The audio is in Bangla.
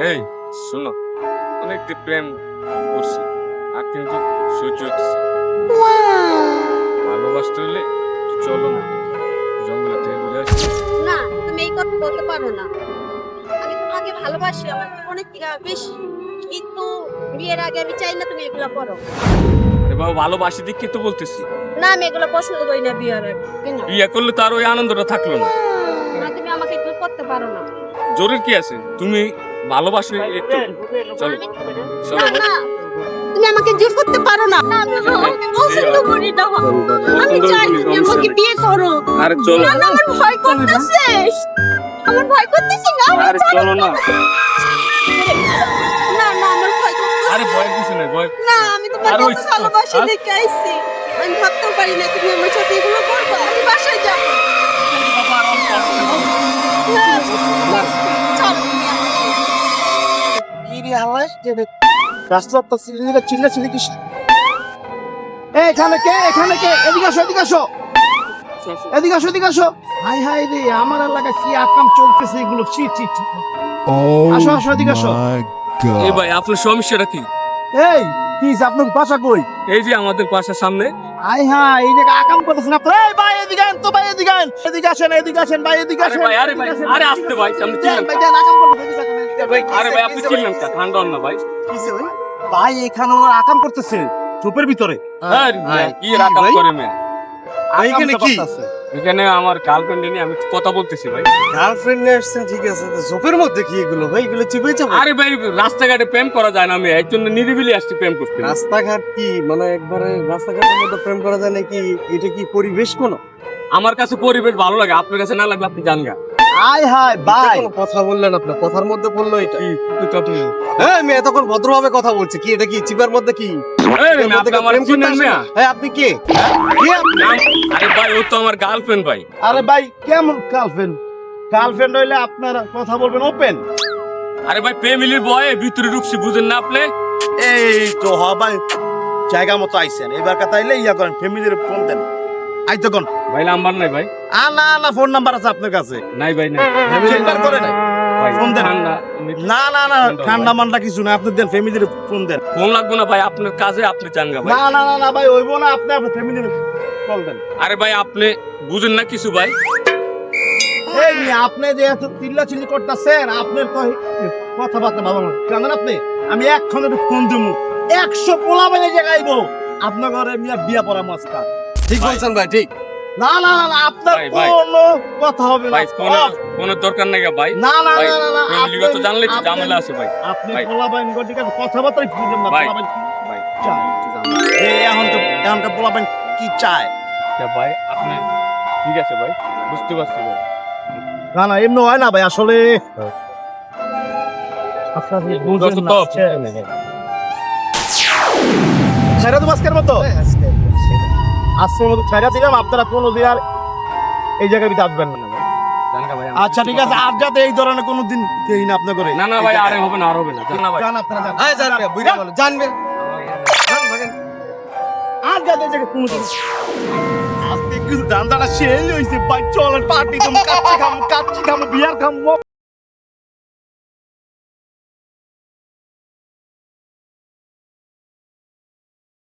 এই শোনো, অনেক প্রেম করছি আর কিন্তু সহ্য হচ্ছে। ভালোবাসতে হলে চলো না, জঙ্গলের থেকে ঘুরে আসি। না, তুমি এই কথা বলতে পারো না। আমি তোমাকে ভালোবাসি, আমার অনেক বেশি, কিন্তু বিয়ের আগে আমি চাই না তুমি এগুলো করো। এবার ভালোবাসি দিকে তো বলতেছি, না, আমি এগুলো পছন্দ করি না বিয়ের আগে। বিয়ে করলে তো আর ওই আনন্দটা থাকলো না। না, তুমি আমাকে এগুলো করতে পারো না। জরুরি কি আছে, তুমি ভালোবাসলে একটু চলো চলো। না, তুমি আমাকে জোর করতে পারো না। না, আমি পছন্দ করি না। আমি চাই তুমি আমাকে বিয়ে করো। আরে চলো। না, না, আমার ভয় করতেছে। আমার ভয় করতেছে না। আরে চলো না। না, না, আমার ভয় করতেছে। আরে ভয় কিছু নাই, ভয় না, আমি তোমাকে আরে ওই এত ভালোবাসি আর- দেখে আইছি। আমি ভাবতেও পারি না তুমি আমার সাথে এগুলো করবে। আমি বাসায় যাবো। না, চলো তুমি আমার সাথে। কি রে আওয়াজ রাস্তা চিল্লা কিস এখানে কে এদিকে আসো এদিকে আসো হাই হাই রে আমার এলাকায় কি আকাম চলতেছে এগুলো ছি আসো এদিকে আসো এই ভাই আপনার সমস্যাটা কি? এই কি আপনার বাসা কই এই যে আমাদের বাসার সামনে। হাই হাই এই যে আকাম করতেছেন আপনারা এই ভাই এদিকে আন তো ভাই এদিকে আসেন ভাই এদিকে আরে আসেন ভাই আরে আসতে ভাই সামনে চিল্লান। ভাই দেন আকাম করতেছেন আরে ভাই আপনি চিল্লান কা ঠান্ডা হন না ভাই। ভাই এখানে ওরা আকাম করতেছে চুপের ভিতরে আরে ভাই কি রাকাম করে মে? এইখানে কি এখানে আমার গার্লফ্রেন্ড নিয়ে আমি কথা বলতেছি ভাই। গার্লফ্রেন্ড নিয়ে আসছেন ঠিক আছে, তো জোপের মধ্যে কি এগুলো ভাই, এগুলো চিপে চাপে? আরে ভাই রাস্তাঘাটে প্রেম করা যায় না, আমি এর জন্য নিরিবিলি আসছি প্রেম করতে। রাস্তাঘাট কি মানে একবারে রাস্তাঘাটের মধ্যে প্রেম করা যায় নাকি? এটা কি পরিবেশ কোনো? আমার কাছে পরিবেশ ভালো লাগে, আপনার কাছে না লাগলে আপনি জান গা। হাই হাই ভাই কোনো কথা বললেন আপনার কথার মধ্যে বললো এটা? হ্যাঁ আমি এতক্ষণ ভদ্রভাবে কথা বলছি, কি এটা কি চিপার মধ্যে কি? এই রে, আপনি আমার প্রেম করতে চিনেন আসেন? না? হ্যাঁ আপনি কে? কে আপনি? আরে ভাই ও তো আমার গার্লফ্রেন্ড ভাই। আরে ভাই কেমন গার্লফ্রেন্ড হইলে আপনারা কথা বলবেন ওপেন আরে ভাই ফ্যামিলির বয়ে ভিতরে ঢুকছি, বুঝেন না আপনি? এই তো ভাই জায়গা মতো আইছেন এবার কথা আইলে ইয়া করেন ফ্যামিলির ফোন দেন আই তো কোন ভাই নাম্বার নাই ভাই। না ফোন নাম্বার আছে আপনার কাছে নাই ভাই নাই চেম্বার করে নাই ভাই ফোন দেন। ঠান্ডা না ঠান্ডা মান্ডা কিছু না আপনি দেন ফ্যামিলির ফোন দেন ফোন লাগবে না ভাই, আপনার কাজে আপনি জান গা ভাই। না ভাই হইব না আপনি আপনার ফ্যামিলির কল দেন আরে ভাই আপনি বুঝেন না কিছু ভাই। এই মিয়া আপনি যে এত চিল্লাচিল্লি করতেছেন আপনার কথাবার্তা বাবা জানেন আপনি আমি এক্ষণ ফোন দেবো 100 পোলা বাইরে জায়গাইবো আপনার ঘরে মিয়া বিয়া পড়া মাস্তা ঠিক বলছেন ভাই, ঠিক। না আপনার ভাই। কোনো কথা হবে না ভাই কোনো দরকার নাই গা ভাই। না ভাই, না ফ্যামিলিগত জানলে তো ঝামেলা আছে ভাই। আপনি ভাই। পোলা বাইন গটিকা কথাবার্তাই বুঝেন না ভাই। পোলা বাইন ভাই চায় এখন তো পোলা বাইন কি চায় আচ্ছা ভাই আপনি ঠিক আছে ভাই, বুঝতে পারছি ভাই। না এমনি হয় না ভাই আসলে আপনার বুঝেন না যত ছেড়ে তো আজকের মতো আজকের মতো ছেড়ে দিলাম আপনারা কোনো দিন আর এই জায়গায় আসবেন না জান গা ভাই। আচ্ছা ঠিক আছে আর যাতে এই ধরনের কোনো দিন কেই না আপনার করে না ভাই আরে হবে না, আর হবে না। জান না ভাই। জান আপনারা যান। হ্যাঁ জানবে, বুঝা গেল, জানবে। আর যাতে এই জায়গায় কোনো দিন আজকে কিছু ধান্দাটা শেষ হয়েছে ভাই চলেন পার্টি তুমি কাচ্চি খামো বিয়ার খামো